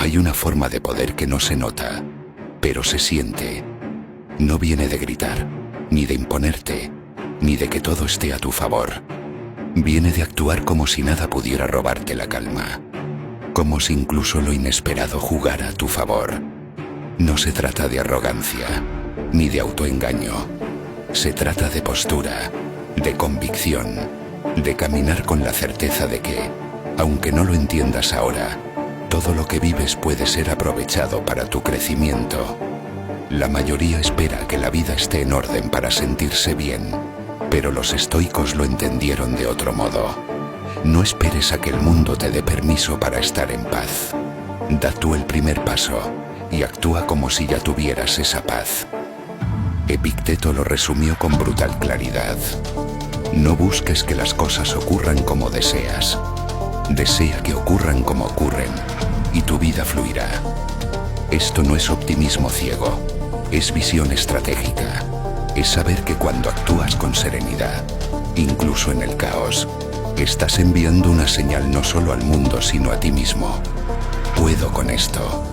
Hay una forma de poder que no se nota, pero se siente. No viene de gritar, ni de imponerte, ni de que todo esté a tu favor. Viene de actuar como si nada pudiera robarte la calma, como si incluso lo inesperado jugara a tu favor. No se trata de arrogancia, ni de autoengaño. Se trata de postura, de convicción, de caminar con la certeza de que, aunque no lo entiendas ahora, todo lo que vives puede ser aprovechado para tu crecimiento. La mayoría espera que la vida esté en orden para sentirse bien, pero los estoicos lo entendieron de otro modo. No esperes a que el mundo te dé permiso para estar en paz. Da tú el primer paso y actúa como si ya tuvieras esa paz. Epicteto lo resumió con brutal claridad. No busques que las cosas ocurran como deseas. Desea que ocurran como ocurren, y tu vida fluirá. Esto no es optimismo ciego, es visión estratégica. Es saber que cuando actúas con serenidad, incluso en el caos, estás enviando una señal no solo al mundo, sino a ti mismo. Puedo con esto.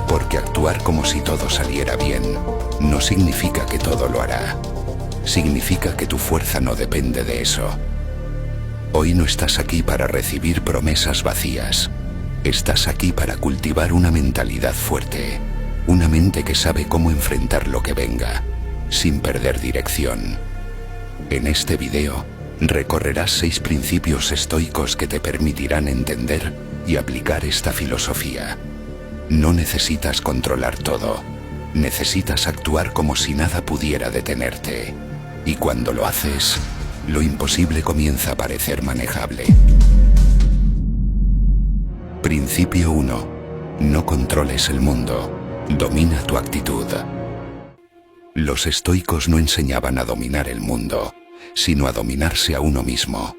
Porque actuar como si todo saliera bien no significa que todo lo hará. Significa que tu fuerza no depende de eso. Hoy no estás aquí para recibir promesas vacías. Estás aquí para cultivar una mentalidad fuerte, una mente que sabe cómo enfrentar lo que venga, sin perder dirección. En este video, recorrerás 6 principios estoicos que te permitirán entender y aplicar esta filosofía. No necesitas controlar todo, necesitas actuar como si nada pudiera detenerte. Y cuando lo haces, lo imposible comienza a parecer manejable. Principio 1. No controles el mundo, domina tu actitud. Los estoicos no enseñaban a dominar el mundo, sino a dominarse a uno mismo.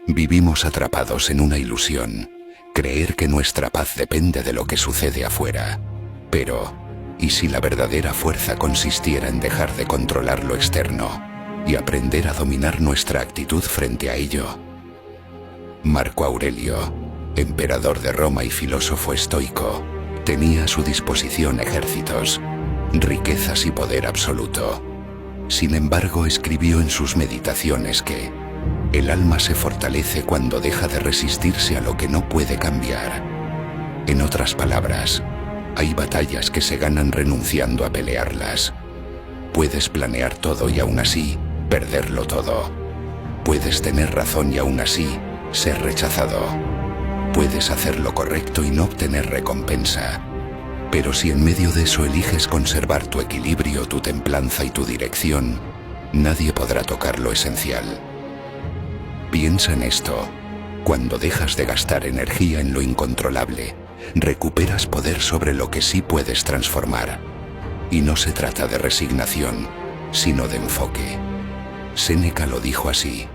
Vivimos atrapados en una ilusión, creer que nuestra paz depende de lo que sucede afuera. Pero, ¿y si la verdadera fuerza consistiera en dejar de controlar lo externo y aprender a dominar nuestra actitud frente a ello? Marco Aurelio, emperador de Roma y filósofo estoico, tenía a su disposición ejércitos, riquezas y poder absoluto. Sin embargo, escribió en sus meditaciones que el alma se fortalece cuando deja de resistirse a lo que no puede cambiar. En otras palabras, hay batallas que se ganan renunciando a pelearlas. Puedes planear todo y aún así perderlo todo. Puedes tener razón y aún así ser rechazado. Puedes hacer lo correcto y no obtener recompensa. Pero si en medio de eso eliges conservar tu equilibrio, tu templanza y tu dirección, nadie podrá tocar lo esencial. Piensa en esto. Cuando dejas de gastar energía en lo incontrolable, recuperas poder sobre lo que sí puedes transformar. Y no se trata de resignación, sino de enfoque. Séneca lo dijo así: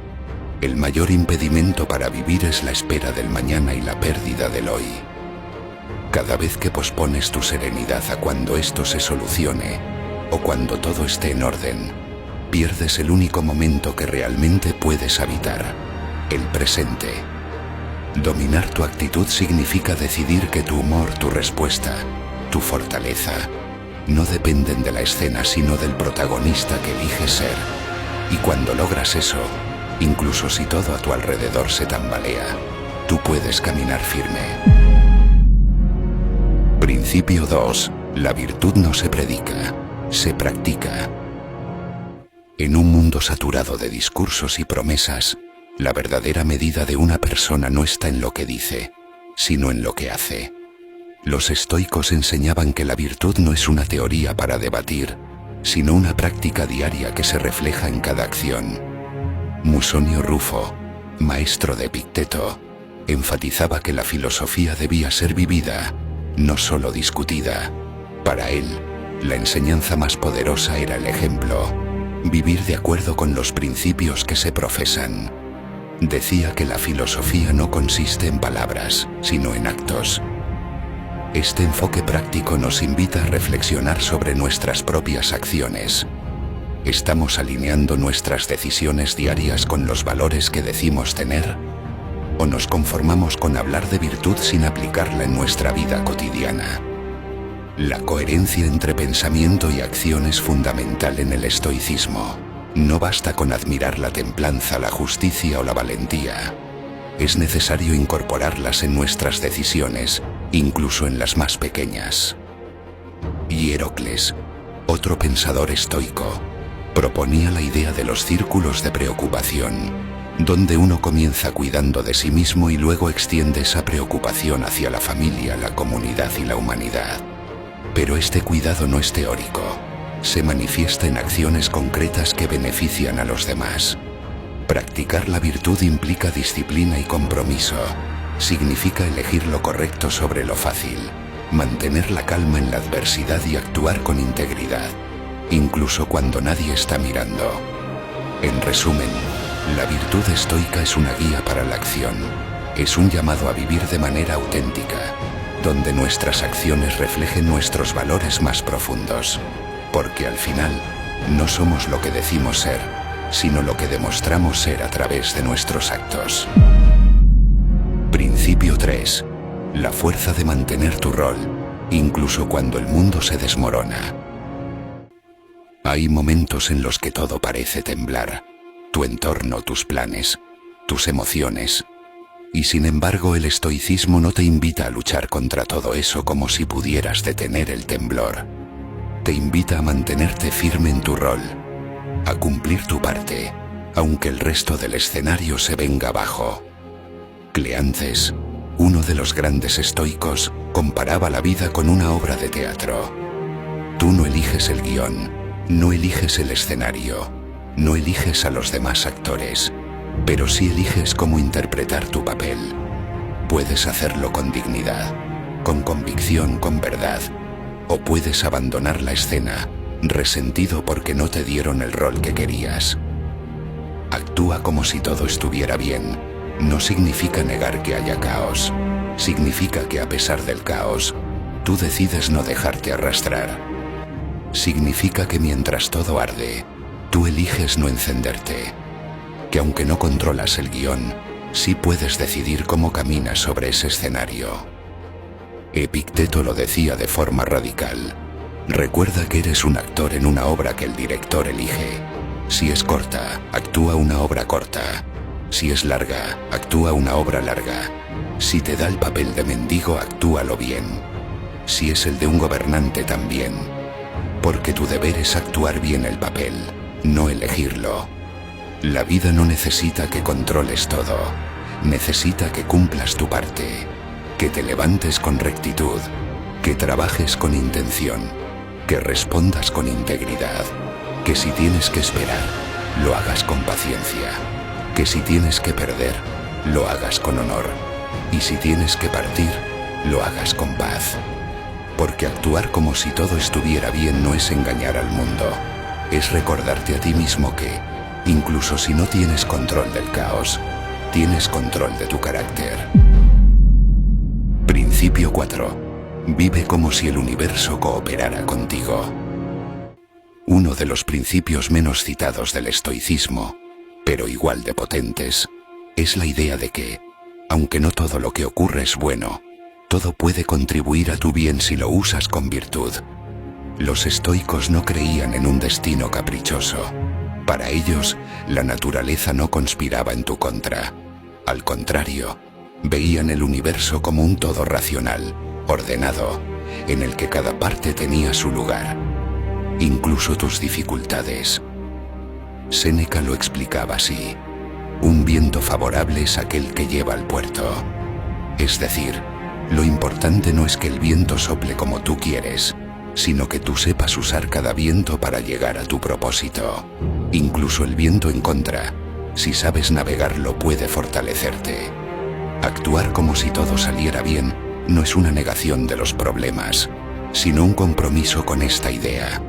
el mayor impedimento para vivir es la espera del mañana y la pérdida del hoy. Cada vez que pospones tu serenidad a cuando esto se solucione, o cuando todo esté en orden, pierdes el único momento que realmente puedes habitar, el presente. Dominar tu actitud significa decidir que tu humor, tu respuesta, tu fortaleza, no dependen de la escena sino del protagonista que eliges ser. Y cuando logras eso, incluso si todo a tu alrededor se tambalea, tú puedes caminar firme. Principio 2. La virtud no se predica, se practica. En un mundo saturado de discursos y promesas, la verdadera medida de una persona no está en lo que dice, sino en lo que hace. Los estoicos enseñaban que la virtud no es una teoría para debatir, sino una práctica diaria que se refleja en cada acción. Musonio Rufo, maestro de Epicteto, enfatizaba que la filosofía debía ser vivida, no solo discutida. Para él, la enseñanza más poderosa era el ejemplo, vivir de acuerdo con los principios que se profesan. Decía que la filosofía no consiste en palabras, sino en actos. Este enfoque práctico nos invita a reflexionar sobre nuestras propias acciones. ¿Estamos alineando nuestras decisiones diarias con los valores que decimos tener? ¿O nos conformamos con hablar de virtud sin aplicarla en nuestra vida cotidiana? La coherencia entre pensamiento y acción es fundamental en el estoicismo. No basta con admirar la templanza, la justicia o la valentía. Es necesario incorporarlas en nuestras decisiones, incluso en las más pequeñas. Hierocles, otro pensador estoico, proponía la idea de los círculos de preocupación, donde uno comienza cuidando de sí mismo y luego extiende esa preocupación hacia la familia, la comunidad y la humanidad. Pero este cuidado no es teórico, se manifiesta en acciones concretas que benefician a los demás. Practicar la virtud implica disciplina y compromiso. Significa elegir lo correcto sobre lo fácil, mantener la calma en la adversidad y actuar con integridad, incluso cuando nadie está mirando. En resumen, la virtud estoica es una guía para la acción. Es un llamado a vivir de manera auténtica, donde nuestras acciones reflejen nuestros valores más profundos. Porque al final, no somos lo que decimos ser, sino lo que demostramos ser a través de nuestros actos. Principio 3. La fuerza de mantener tu rol, incluso cuando el mundo se desmorona. Hay momentos en los que todo parece temblar. Tu entorno, tus planes, tus emociones. Y sin embargo, el estoicismo no te invita a luchar contra todo eso como si pudieras detener el temblor. Te invita a mantenerte firme en tu rol, a cumplir tu parte, aunque el resto del escenario se venga abajo. Cleantes, uno de los grandes estoicos, comparaba la vida con una obra de teatro. Tú no eliges el guión, no eliges el escenario, no eliges a los demás actores, pero sí eliges cómo interpretar tu papel. Puedes hacerlo con dignidad, con convicción, con verdad, o puedes abandonar la escena, resentido porque no te dieron el rol que querías. Actúa como si todo estuviera bien. No significa negar que haya caos. Significa que a pesar del caos, tú decides no dejarte arrastrar. Significa que mientras todo arde, tú eliges no encenderte. Que aunque no controlas el guión, sí puedes decidir cómo caminas sobre ese escenario. Epicteto lo decía de forma radical. Recuerda que eres un actor en una obra que el director elige. Si es corta, actúa una obra corta. Si es larga, actúa una obra larga. Si te da el papel de mendigo, actúalo bien. Si es el de un gobernante, también. Porque tu deber es actuar bien el papel, no elegirlo. La vida no necesita que controles todo. Necesita que cumplas tu parte, que te levantes con rectitud, que trabajes con intención, que respondas con integridad, que si tienes que esperar, lo hagas con paciencia, que si tienes que perder, lo hagas con honor, y si tienes que partir, lo hagas con paz. Porque actuar como si todo estuviera bien no es engañar al mundo, es recordarte a ti mismo que, incluso si no tienes control del caos, tienes control de tu carácter. Principio 4. Vive como si el universo cooperara contigo. Uno de los principios menos citados del estoicismo, pero igual de potentes, es la idea de que, aunque no todo lo que ocurre es bueno, todo puede contribuir a tu bien si lo usas con virtud. Los estoicos no creían en un destino caprichoso. Para ellos, la naturaleza no conspiraba en tu contra. Al contrario, veían el universo como un todo racional, ordenado, en el que cada parte tenía su lugar, incluso tus dificultades. Séneca lo explicaba así: un viento favorable es aquel que lleva al puerto. Es decir, lo importante no es que el viento sople como tú quieres, sino que tú sepas usar cada viento para llegar a tu propósito. Incluso el viento en contra, si sabes navegarlo, puede fortalecerte. Actuar como si todo saliera bien no es una negación de los problemas, sino un compromiso con esta idea.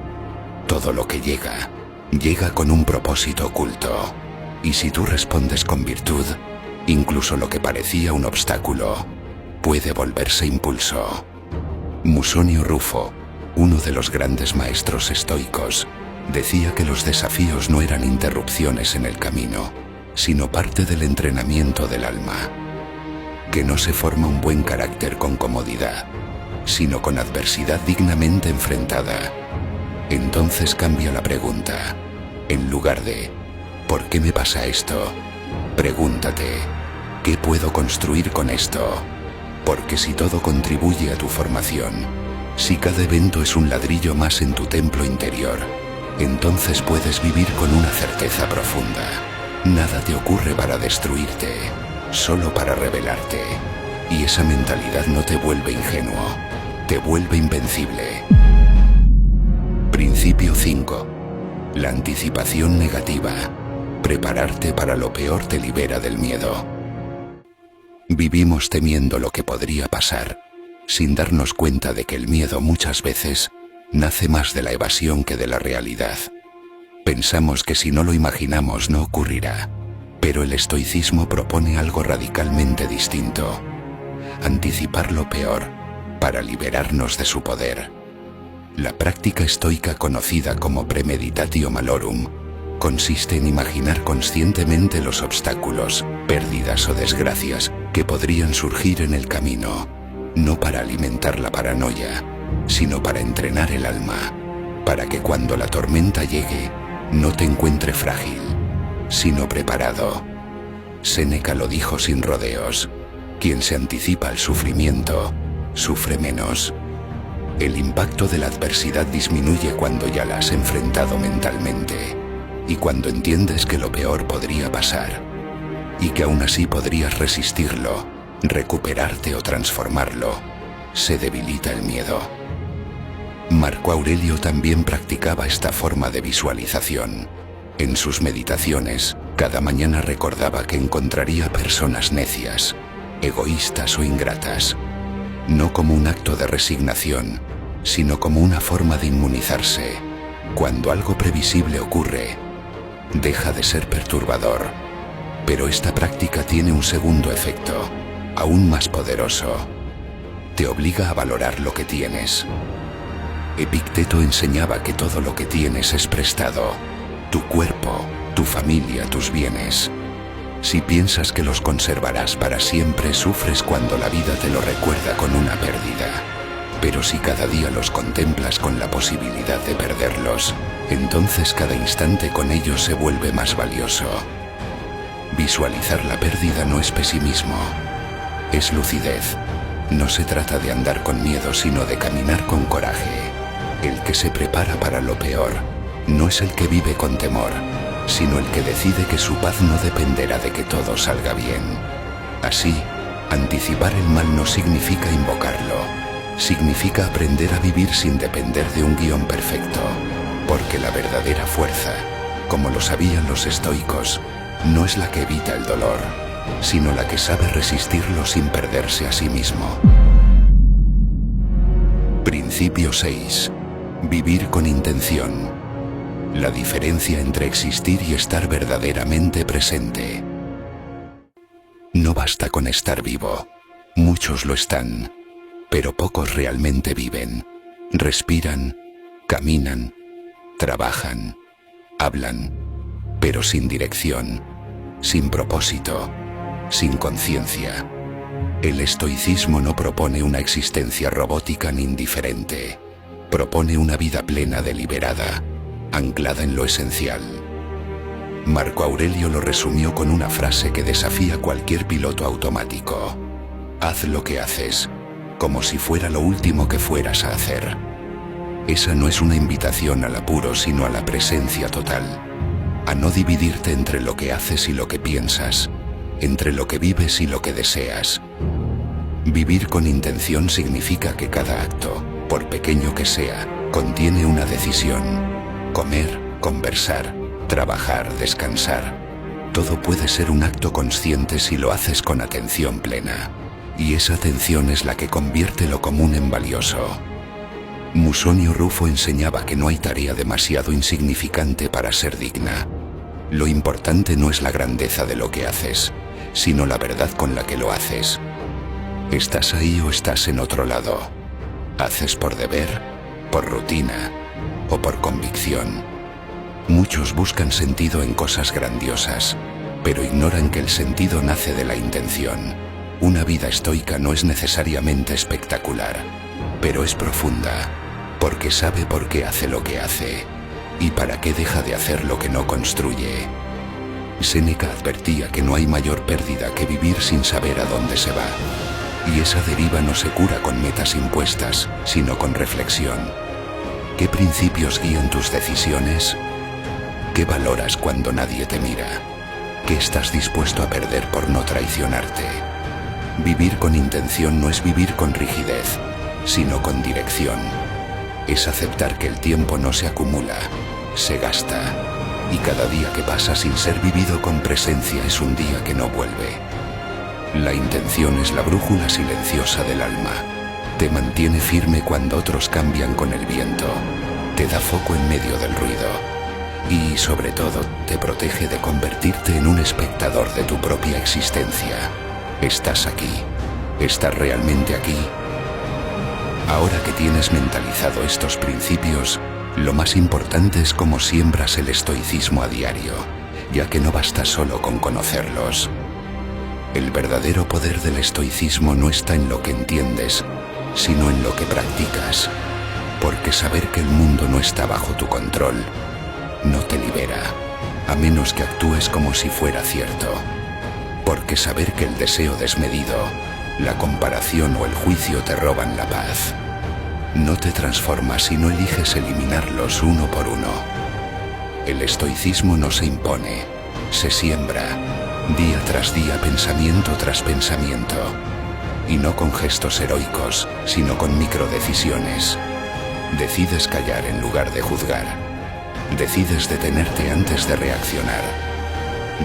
Todo lo que llega, llega con un propósito oculto. Y si tú respondes con virtud, incluso lo que parecía un obstáculo puede volverse impulso. Musonio Rufo, uno de los grandes maestros estoicos, decía que los desafíos no eran interrupciones en el camino, sino parte del entrenamiento del alma. que no se forma un buen carácter con comodidad, sino con adversidad dignamente enfrentada. Entonces cambia la pregunta. En lugar de ¿por qué me pasa esto?, pregúntate ¿qué puedo construir con esto? Porque si todo contribuye a tu formación, si cada evento es un ladrillo más en tu templo interior, entonces puedes vivir con una certeza profunda. Nada te ocurre para destruirte, solo para revelarte. Y esa mentalidad no te vuelve ingenuo, te vuelve invencible. Principio 5. La anticipación negativa. Prepararte para lo peor te libera del miedo. Vivimos temiendo lo que podría pasar, sin darnos cuenta de que el miedo muchas veces nace más de la evasión que de la realidad. Pensamos que si no lo imaginamos no ocurrirá, pero el estoicismo propone algo radicalmente distinto: anticipar lo peor para liberarnos de su poder. La práctica estoica, conocida como premeditatio malorum, consiste en imaginar conscientemente los obstáculos, pérdidas o desgracias que podrían surgir en el camino, no para alimentar la paranoia, sino para entrenar el alma, para que cuando la tormenta llegue, no te encuentre frágil, sino preparado. Séneca lo dijo sin rodeos: quien se anticipa al sufrimiento, sufre menos. El impacto de la adversidad disminuye cuando ya la has enfrentado mentalmente, y cuando entiendes que lo peor podría pasar, y que aún así podrías resistirlo, recuperarte o transformarlo, se debilita el miedo. Marco Aurelio también practicaba esta forma de visualización. En sus meditaciones, cada mañana recordaba que encontraría personas necias, egoístas o ingratas, no como un acto de resignación, sino como una forma de inmunizarse. Cuando algo previsible ocurre, deja de ser perturbador. Pero esta práctica tiene un segundo efecto, aún más poderoso. Te obliga a valorar lo que tienes. Epicteto enseñaba que todo lo que tienes es prestado: tu cuerpo, tu familia, tus bienes. Si piensas que los conservarás para siempre, sufres cuando la vida te lo recuerda con una pérdida. Pero si cada día los contemplas con la posibilidad de perderlos, entonces cada instante con ellos se vuelve más valioso. Visualizar la pérdida no es pesimismo, es lucidez. No se trata de andar con miedo, sino de caminar con coraje. El que se prepara para lo peor no es el que vive con temor, sino el que decide que su paz no dependerá de que todo salga bien. Así, anticipar el mal no significa invocarlo, significa aprender a vivir sin depender de un guión perfecto, porque la verdadera fuerza, como lo sabían los estoicos, no es la que evita el dolor, sino la que sabe resistirlo sin perderse a sí mismo. Principio 6. Vivir con intención. La diferencia entre existir y estar verdaderamente presente. No basta con estar vivo. Muchos lo están, pero pocos realmente viven. Respiran, caminan, trabajan, hablan, pero sin dirección, sin propósito, sin conciencia. El estoicismo no propone una existencia robótica ni indiferente. Propone una vida plena, deliberada, anclada en lo esencial. Marco Aurelio lo resumió con una frase que desafía cualquier piloto automático: haz lo que haces, como si fuera lo último que fueras a hacer. Esa no es una invitación al apuro, sino a la presencia total, a no dividirte entre lo que haces y lo que piensas, entre lo que vives y lo que deseas. Vivir con intención significa que cada acto, por pequeño que sea, contiene una decisión. Comer, conversar, trabajar, descansar. Todo puede ser un acto consciente si lo haces con atención plena. Y esa atención es la que convierte lo común en valioso. Musonio Rufo enseñaba que no hay tarea demasiado insignificante para ser digna. Lo importante no es la grandeza de lo que haces, sino la verdad con la que lo haces. ¿Estás ahí o estás en otro lado? ¿Haces por deber, por rutina o por convicción? Muchos buscan sentido en cosas grandiosas, pero ignoran que el sentido nace de la intención, Una vida estoica no es necesariamente espectacular, pero es profunda, porque sabe por qué hace lo que hace y para qué deja de hacer lo que no construye. Séneca advertía que no hay mayor pérdida que vivir sin saber a dónde se va, y esa deriva no se cura con metas impuestas, sino con reflexión. ¿Qué principios guían tus decisiones? ¿Qué valoras cuando nadie te mira? ¿Qué estás dispuesto a perder por no traicionarte? Vivir con intención no es vivir con rigidez, sino con dirección. Es aceptar que el tiempo no se acumula, se gasta, y cada día que pasa sin ser vivido con presencia es un día que no vuelve. La intención es la brújula silenciosa del alma. Te mantiene firme cuando otros cambian con el viento, te da foco en medio del ruido y, sobre todo, te protege de convertirte en un espectador de tu propia existencia. ¿Estás aquí? ¿Estás realmente aquí? Ahora que tienes mentalizado estos principios, lo más importante es cómo siembras el estoicismo a diario, ya que no basta solo con conocerlos. El verdadero poder del estoicismo no está en lo que entiendes, sino en lo que practicas, porque saber que el mundo no está bajo tu control no te libera, a menos que actúes como si fuera cierto, porque saber que el deseo desmedido, la comparación o el juicio te roban la paz, no te transforma si no eliges eliminarlos uno por uno. El estoicismo no se impone, se siembra, día tras día, pensamiento tras pensamiento, y no con gestos heroicos, sino con microdecisiones. Decides callar en lugar de juzgar. Decides detenerte antes de reaccionar.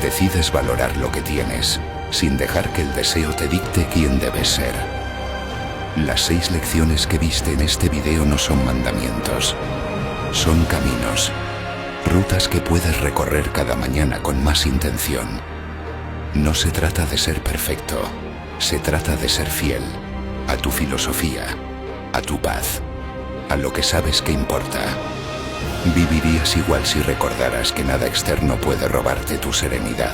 Decides valorar lo que tienes, sin dejar que el deseo te dicte quién debes ser. Las 6 lecciones que viste en este video no son mandamientos, son caminos, rutas que puedes recorrer cada mañana con más intención. No se trata de ser perfecto, se trata de ser fiel a tu filosofía, a tu paz, a lo que sabes que importa. Vivirías igual si recordaras que nada externo puede robarte tu serenidad,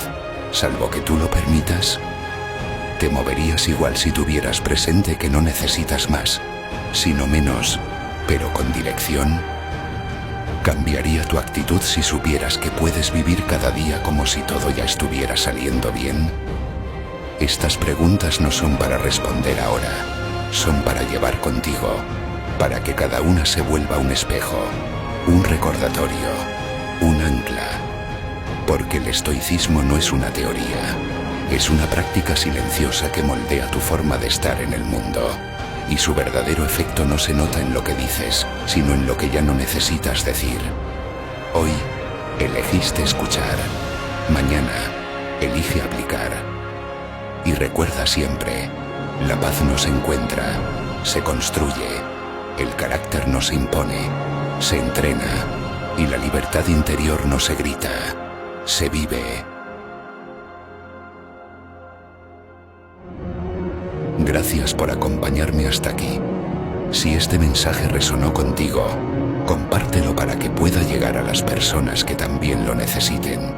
salvo que tú lo permitas. Te moverías igual si tuvieras presente que no necesitas más, sino menos, pero con dirección. ¿Cambiaría tu actitud si supieras que puedes vivir cada día como si todo ya estuviera saliendo bien? Estas preguntas no son para responder ahora, son para llevar contigo, para que cada una se vuelva un espejo, un recordatorio, un ancla. Porque el estoicismo no es una teoría, es una práctica silenciosa que moldea tu forma de estar en el mundo. Y su verdadero efecto no se nota en lo que dices, sino en lo que ya no necesitas decir. Hoy, elegiste escuchar. Mañana, elige aplicar. Y recuerda siempre, la paz no se encuentra, se construye. El carácter no se impone, se entrena. Y la libertad interior no se grita, se vive. Gracias por acompañarme hasta aquí. Si este mensaje resonó contigo, compártelo para que pueda llegar a las personas que también lo necesiten.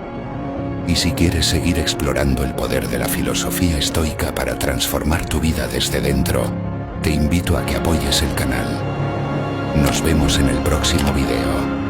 Y si quieres seguir explorando el poder de la filosofía estoica para transformar tu vida desde dentro, te invito a que apoyes el canal. Nos vemos en el próximo video.